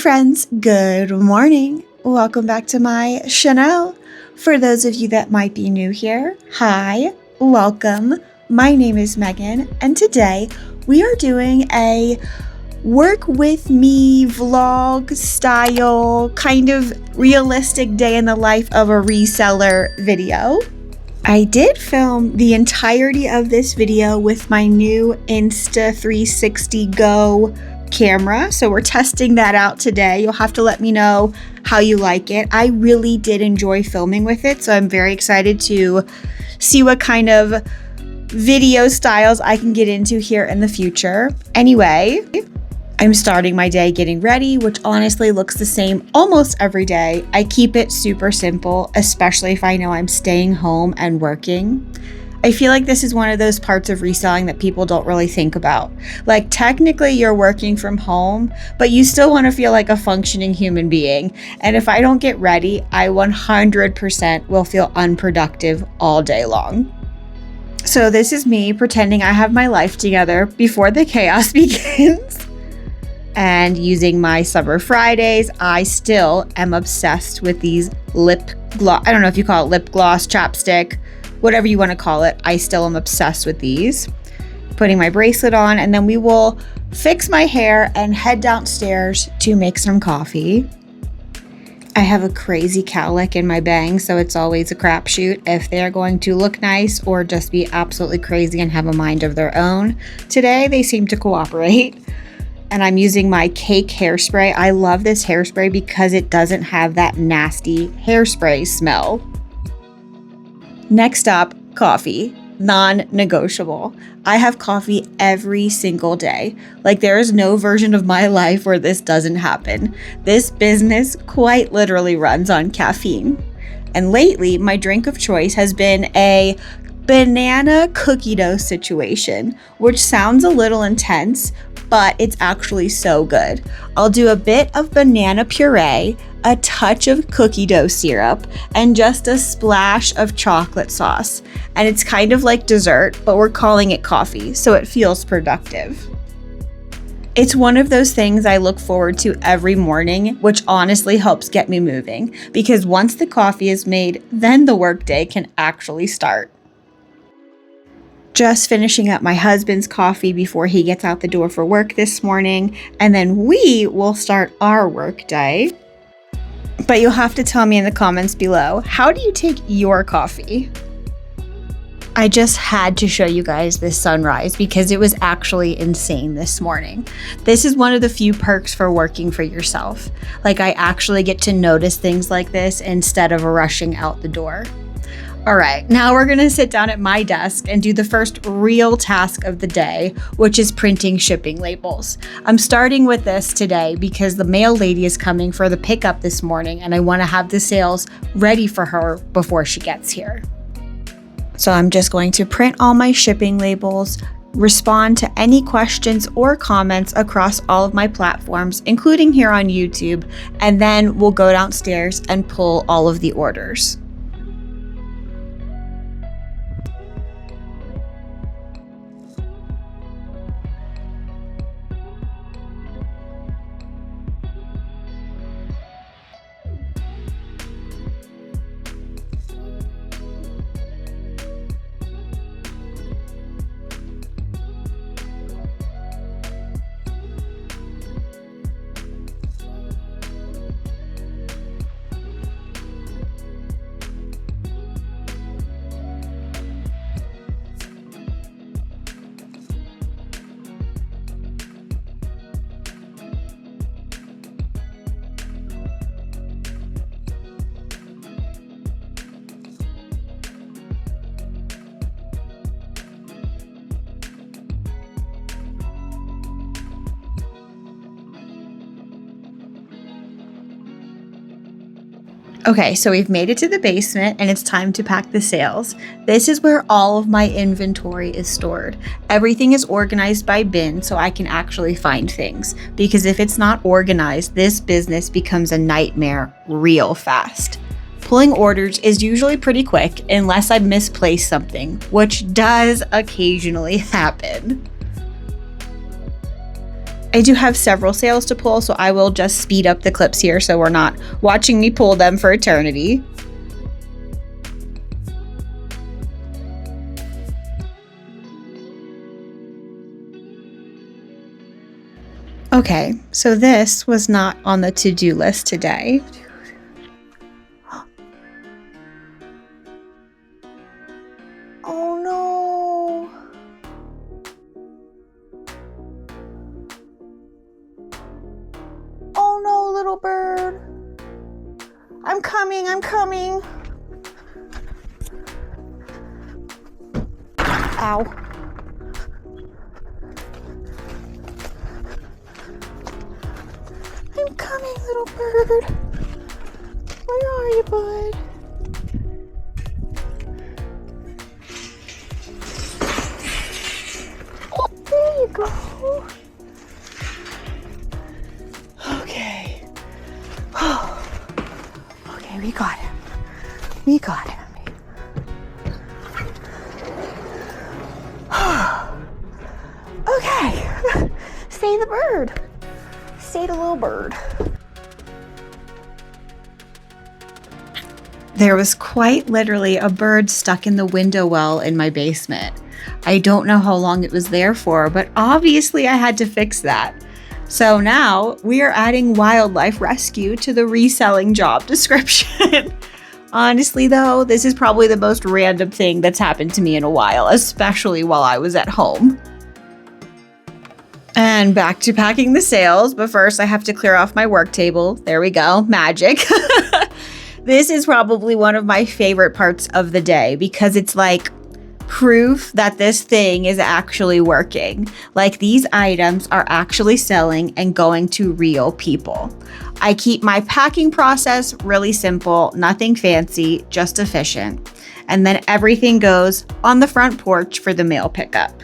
friends, good morning. Welcome back to my channel. For those of you that might be new here, hi, welcome. My name is Megan, and today we are doing a work with me vlog style, kind of realistic day in the life of a reseller video. I did film the entirety of this video with my new Insta360 Go camera, so we're testing that out today. You'll have to let me know how you like it. I really did enjoy filming with it, so I'm very excited to see what kind of video styles I can get into here in the future. Anyway, I'm starting my day getting ready, which honestly looks the same almost every day. I keep it super simple, especially if I know I'm staying home and working. I feel like this is one of those parts of reselling that people don't really think about. Like, technically you're working from home, but you still want to feel like a functioning human being. And if I don't get ready, I 100% will feel unproductive all day long. So this is me pretending I have my life together before the chaos begins. And using my summer Fridays, I still am obsessed with these lip gloss. I don't know if you call it lip gloss, chapstick, whatever you want to call it. I still am obsessed with these. Putting my bracelet on, and then we will fix my hair and head downstairs to make some coffee. I have a crazy cowlick in my bangs, so it's always a crapshoot if they're going to look nice or just be absolutely crazy and have a mind of their own. Today, they seem to cooperate. And I'm using my Cake hairspray. I love this hairspray because it doesn't have that nasty hairspray smell. Next up, coffee, non-negotiable. I have coffee every single day. Like, there is no version of my life where this doesn't happen. This business quite literally runs on caffeine. And lately, my drink of choice has been a banana cookie dough situation, which sounds a little intense, but it's actually so good. I'll do a bit of banana puree, a touch of cookie dough syrup, and just a splash of chocolate sauce. And it's kind of like dessert, but we're calling it coffee, so it feels productive. It's one of those things I look forward to every morning, which honestly helps get me moving, because once the coffee is made, then the workday can actually start. Just finishing up my husband's coffee before he gets out the door for work this morning, and then we will start our work day. But you'll have to tell me in the comments below, how do you take your coffee? I just had to show you guys this sunrise because it was actually insane this morning. This is one of the few perks for working for yourself. Like, I actually get to notice things like this instead of rushing out the door. All right, now we're gonna sit down at my desk and do the first real task of the day, which is printing shipping labels. I'm starting with this today because the mail lady is coming for the pickup this morning, and I wanna have the sales ready for her before she gets here. So I'm just going to print all my shipping labels, respond to any questions or comments across all of my platforms, including here on YouTube, and then we'll go downstairs and pull all of the orders. Okay, so we've made it to the basement and it's time to pack the sales. This is where all of my inventory is stored. Everything is organized by bin so I can actually find things, because if it's not organized, this business becomes a nightmare real fast. Pulling orders is usually pretty quick unless I misplace something, which does occasionally happen. I do have several sales to pull, so I will just speed up the clips here so we're not watching me pull them for eternity. Okay, so this was not on the to-do list today. Oh no! Oh no, little bird! I'm coming, I'm coming! Ow. I'm coming, little bird. Where are you, bud? Oh, there you go. Okay. Okay, we got him. We got him. Okay. Say the bird. Say the little bird. There was quite literally a bird stuck in the window well in my basement. I don't know how long it was there for, but obviously I had to fix that. So now we are adding wildlife rescue to the reselling job description. Honestly though, this is probably the most random thing that's happened to me in a while, especially while I was at home. And back to packing the sales, but first I have to clear off my work table. There we go, magic. This is probably one of my favorite parts of the day because it's like proof that this thing is actually working. Like these items are actually selling and going to real people. I keep my packing process really simple, nothing fancy, just efficient. And then everything goes on the front porch for the mail pickup.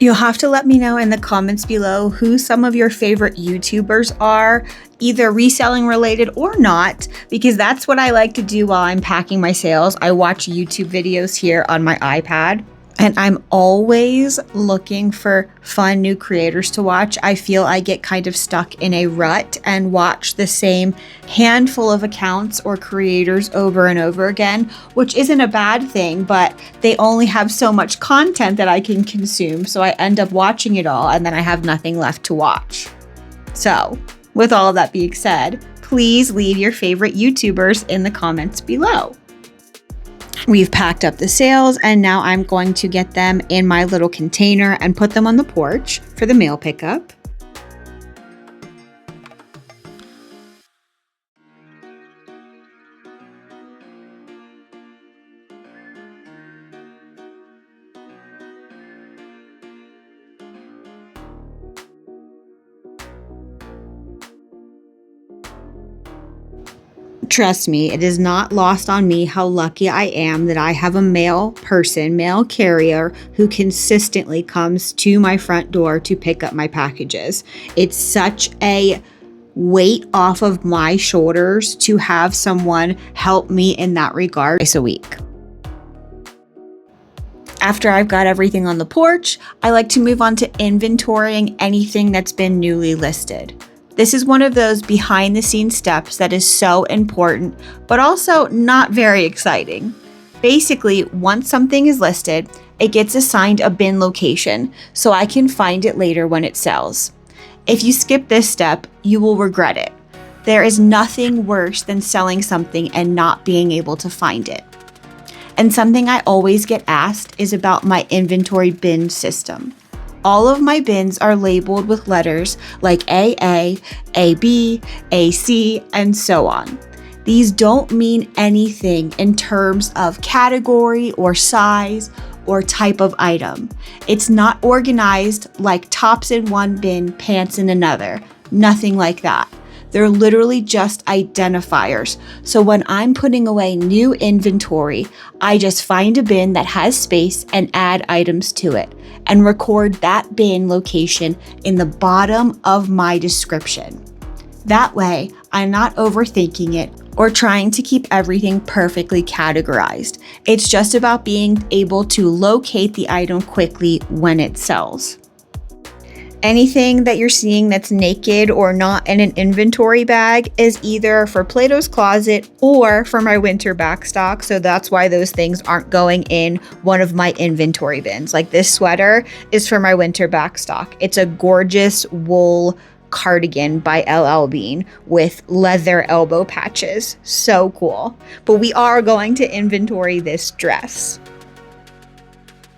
You'll have to let me know in the comments below who some of your favorite YouTubers are, either reselling related or not, because that's what I like to do while I'm packing my sales. I watch YouTube videos here on my iPad, and I'm always looking for fun new creators to watch. I feel I get kind of stuck in a rut and watch the same handful of accounts or creators over and over again, which isn't a bad thing, but they only have so much content that I can consume. So I end up watching it all and then I have nothing left to watch. So with all of that being said, please leave your favorite YouTubers in the comments below. We've packed up the sales and now I'm going to get them in my little container and put them on the porch for the mail pickup. Trust me, it is not lost on me how lucky I am that I have a male carrier who consistently comes to my front door to pick up my packages. It's such a weight off of my shoulders to have someone help me in that regard twice a week. After I've got everything on the porch, I like to move on to inventorying anything that's been newly listed. This is one of those behind the scenes steps that is so important, but also not very exciting. Basically, once something is listed, it gets assigned a bin location so I can find it later when it sells. If you skip this step, you will regret it. There is nothing worse than selling something and not being able to find it. And something I always get asked is about my inventory bin system. All of my bins are labeled with letters like AA, AB, AC, and so on. These don't mean anything in terms of category or size or type of item. It's not organized like tops in one bin, pants in another. Nothing like that. They're literally just identifiers. So when I'm putting away new inventory, I just find a bin that has space and add items to it and record that bin location in the bottom of my description. That way, I'm not overthinking it or trying to keep everything perfectly categorized. It's just about being able to locate the item quickly when it sells. Anything that you're seeing that's naked or not in an inventory bag is either for Plato's Closet or for my winter backstock. So that's why those things aren't going in one of my inventory bins. Like this sweater is for my winter backstock. It's a gorgeous wool cardigan by LL Bean with leather elbow patches. So cool. But we are going to inventory this dress.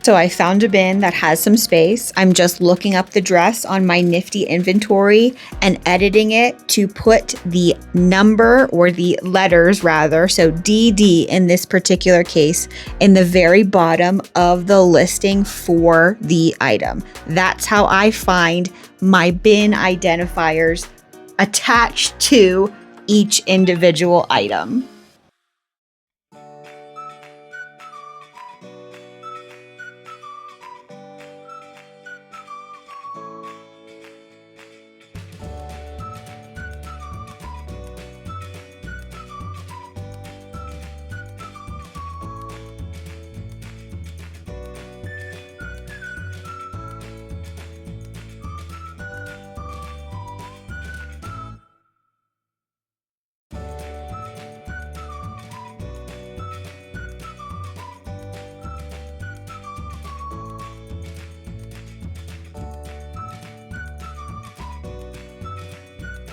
So I found a bin that has some space. I'm just looking up the dress on my NIFTY inventory and editing it to put the number, or the letters rather, so DD in this particular case, in the very bottom of the listing for the item. That's how I find my bin identifiers attached to each individual item.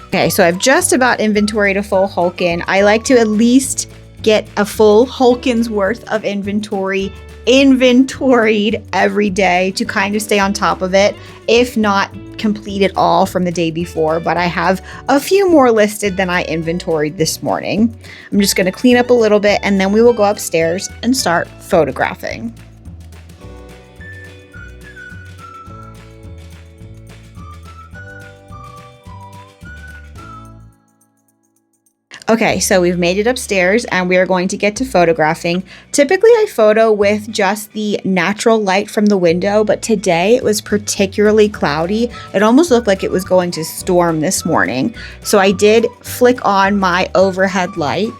Okay, so I've just about inventoried a full Hulkin. I like to at least get a full Hulkin's worth of inventoried every day to kind of stay on top of it, if not complete it all from the day before. But I have a few more listed than I inventoried this morning. I'm just going to clean up a little bit and then we will go upstairs and start photographing. Okay, so we've made it upstairs and we are going to get to photographing. Typically I photo with just the natural light from the window, but today it was particularly cloudy. It almost looked like it was going to storm this morning. So I did flick on my overhead light.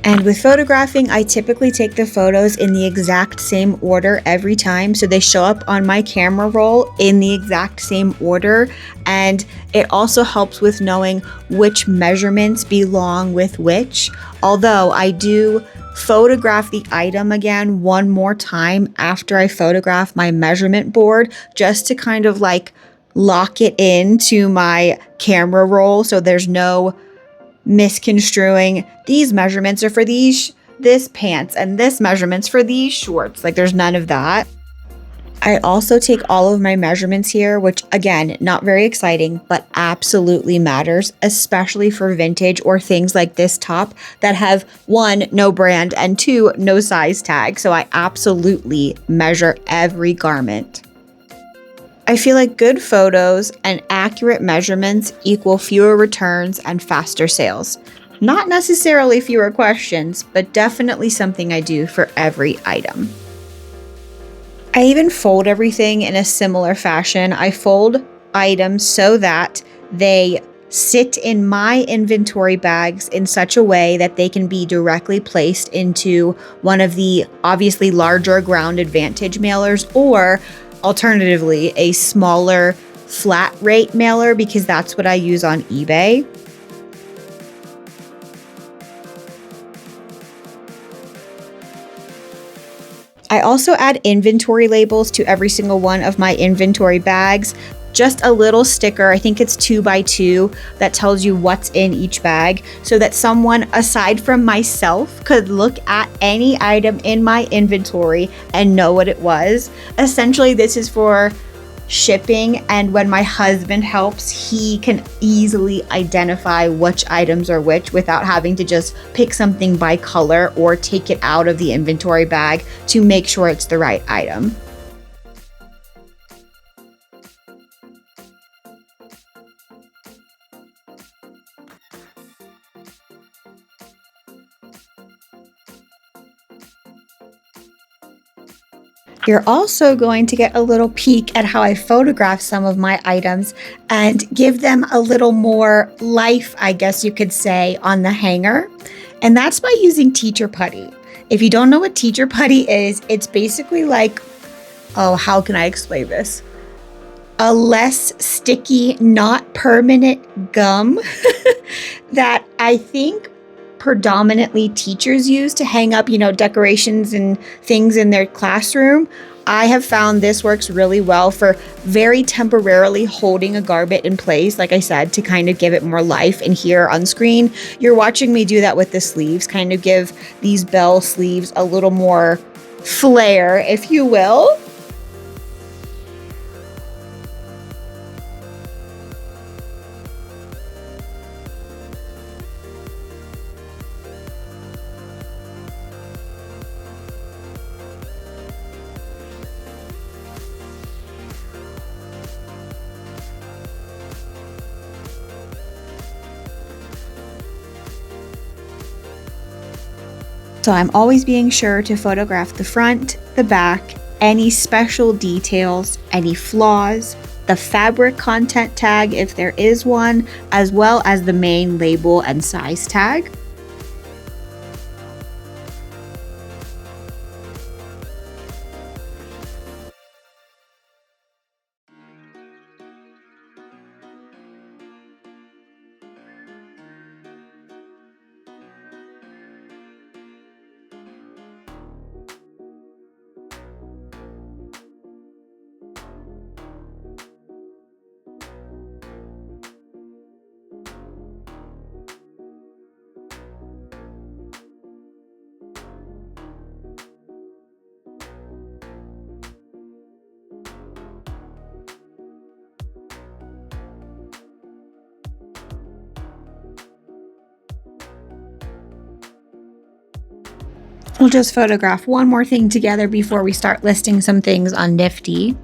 And with photographing, I typically take the photos in the exact same order every time. So they show up on my camera roll in the exact same order. And it also helps with knowing which measurements belong with which. Although I do photograph the item again one more time after I photograph my measurement board, just to kind of like lock it into my camera roll so there's no misconstruing these measurements are for this pants and this measurements for these shorts. Like there's none of that. I also take all of my measurements here, which again, not very exciting, but absolutely matters, especially for vintage or things like this top that have 1, no brand, and 2, no size tag. So I absolutely measure every garment. I feel like good photos and accurate measurements equal fewer returns and faster sales. Not necessarily fewer questions, but definitely something I do for every item. I even fold everything in a similar fashion. I fold items so that they sit in my inventory bags in such a way that they can be directly placed into one of the obviously larger Ground Advantage mailers, or alternatively a smaller flat rate mailer, because that's what I use on eBay. I also add inventory labels to every single one of my inventory bags. Just a little sticker, I think it's 2x2, that tells you what's in each bag, so that someone aside from myself could look at any item in my inventory and know what it was. Essentially, this is for shipping, and when my husband helps, he can easily identify which items are which without having to just pick something by color or take it out of the inventory bag to make sure it's the right item. You're also going to get a little peek at how I photograph some of my items and give them a little more life, I guess you could say, on the hanger. And that's by using teacher putty. If you don't know what teacher putty is, it's basically like, oh, how can I explain this? A less sticky, not permanent gum that I think predominantly teachers use to hang up, decorations and things in their classroom. I have found this works really well for very temporarily holding a garment in place, like I said, to kind of give it more life. And here on screen, you're watching me do that with the sleeves, kind of give these bell sleeves a little more flair, if you will. So I'm always being sure to photograph the front, the back, any special details, any flaws, the fabric content tag if there is one, as well as the main label and size tag. We'll just photograph one more thing together before we start listing some things on NIFTY.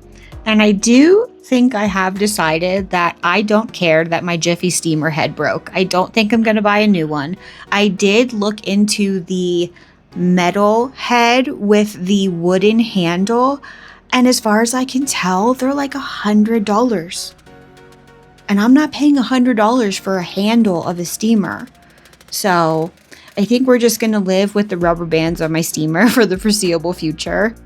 And I do think I have decided that I don't care that my Jiffy steamer head broke. I don't think I'm going to buy a new one. I did look into the metal head with the wooden handle, and as far as I can tell, they're like $100. And I'm not paying $100 for a handle of a steamer. So I think we're just going to live with the rubber bands on my steamer for the foreseeable future.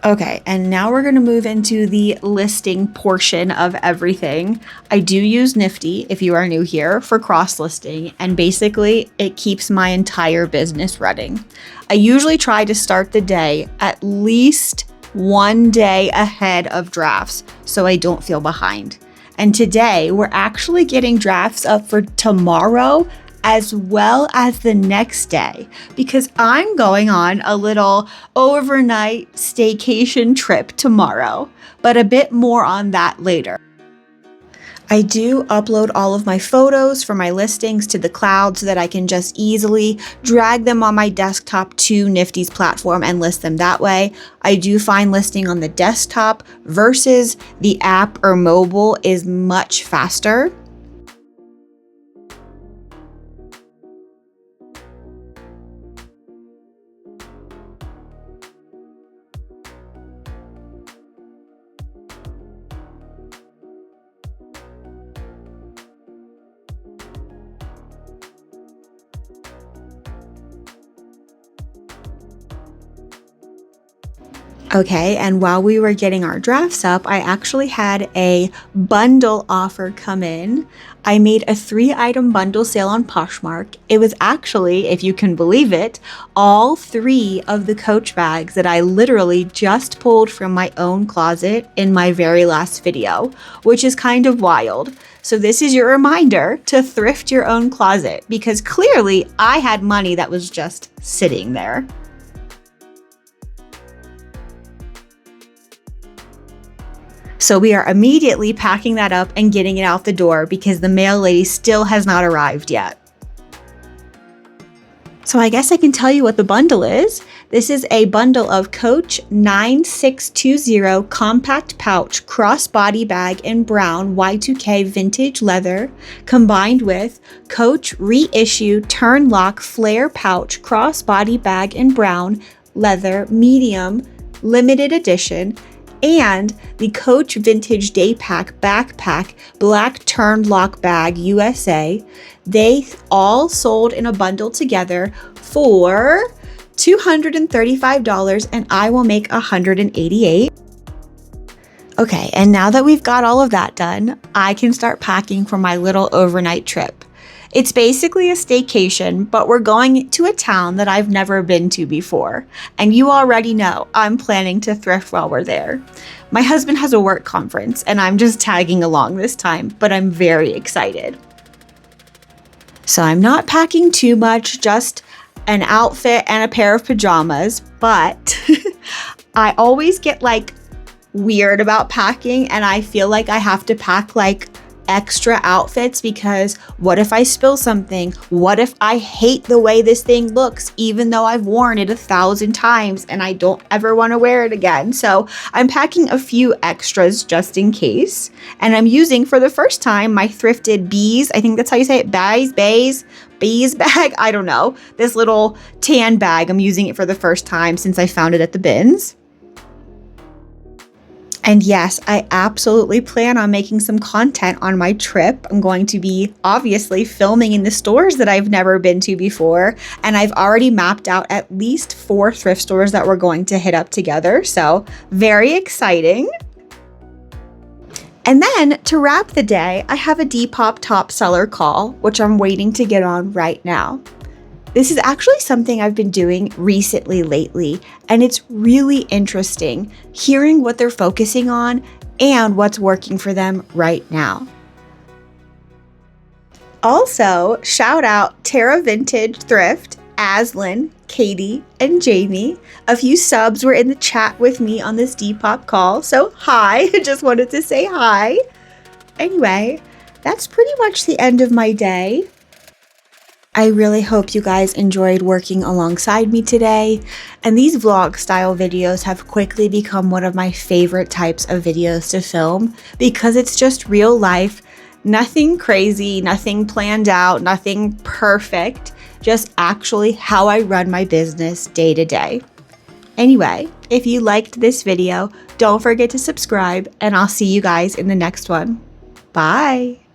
Okay, and now we're going to move into the listing portion of everything. I do use NIFTY, if you are new here, for cross-listing, and basically it keeps my entire business running. I usually try to start the day at least one day ahead of drafts so I don't feel behind. And today we're actually getting drafts up for tomorrow as well as the next day, because I'm going on a little overnight staycation trip tomorrow, but a bit more on that later. I do upload all of my photos for my listings to the cloud so that I can just easily drag them on my desktop to NIFTY's platform and list them that way. I do find listing on the desktop versus the app or mobile is much faster. Okay, and while we were getting our drafts up, I actually had a bundle offer come in. I made a 3-item bundle sale on Poshmark. It was actually, if you can believe it, all 3 of the Coach bags that I literally just pulled from my own closet in my very last video, which is kind of wild. So this is your reminder to thrift your own closet, because clearly I had money that was just sitting there. So we are immediately packing that up and getting it out the door because the mail lady still has not arrived yet. So I guess I can tell you what the bundle is. This is a bundle of Coach 9620 compact pouch crossbody bag in brown Y2K vintage leather, combined with Coach reissue turn lock flare pouch crossbody bag in brown leather medium limited edition, and the Coach Vintage Day Pack Backpack Black Turn Lock Bag USA. They all sold in a bundle together for $235, and I will make $188. Okay, and now that we've got all of that done, I can start packing for my little overnight trip. It's basically a staycation, but we're going to a town that I've never been to before. And you already know I'm planning to thrift while we're there. My husband has a work conference and I'm just tagging along this time, but I'm very excited. So I'm not packing too much, just an outfit and a pair of pajamas, but I always get like weird about packing, and I feel like I have to pack like extra outfits because what if I spill something? What if I hate the way this thing looks, even though I've worn it 1,000 times and I don't ever want to wear it again? So I'm packing a few extras just in case. And I'm using for the first time my thrifted bees, I think that's how you say it, bees bag. I don't know. This little tan bag, I'm using it for the first time since I found it at the bins. And yes, I absolutely plan on making some content on my trip. I'm going to be obviously filming in the stores that I've never been to before. And I've already mapped out at least 4 thrift stores that we're going to hit up together. So very exciting. And then to wrap the day, I have a Depop top seller call, which I'm waiting to get on right now. This is actually something I've been doing recently lately, and it's really interesting hearing what they're focusing on and what's working for them right now. Also, shout out Terra Vintage Thrift, Aslyn, Katie, and Jamie. A few subs were in the chat with me on this Depop call, so hi, just wanted to say hi. Anyway, that's pretty much the end of my day. I really hope you guys enjoyed working alongside me today, and these vlog style videos have quickly become one of my favorite types of videos to film because it's just real life, nothing crazy, nothing planned out, nothing perfect, just actually how I run my business day to day. Anyway, if you liked this video, don't forget to subscribe, and I'll see you guys in the next one. Bye!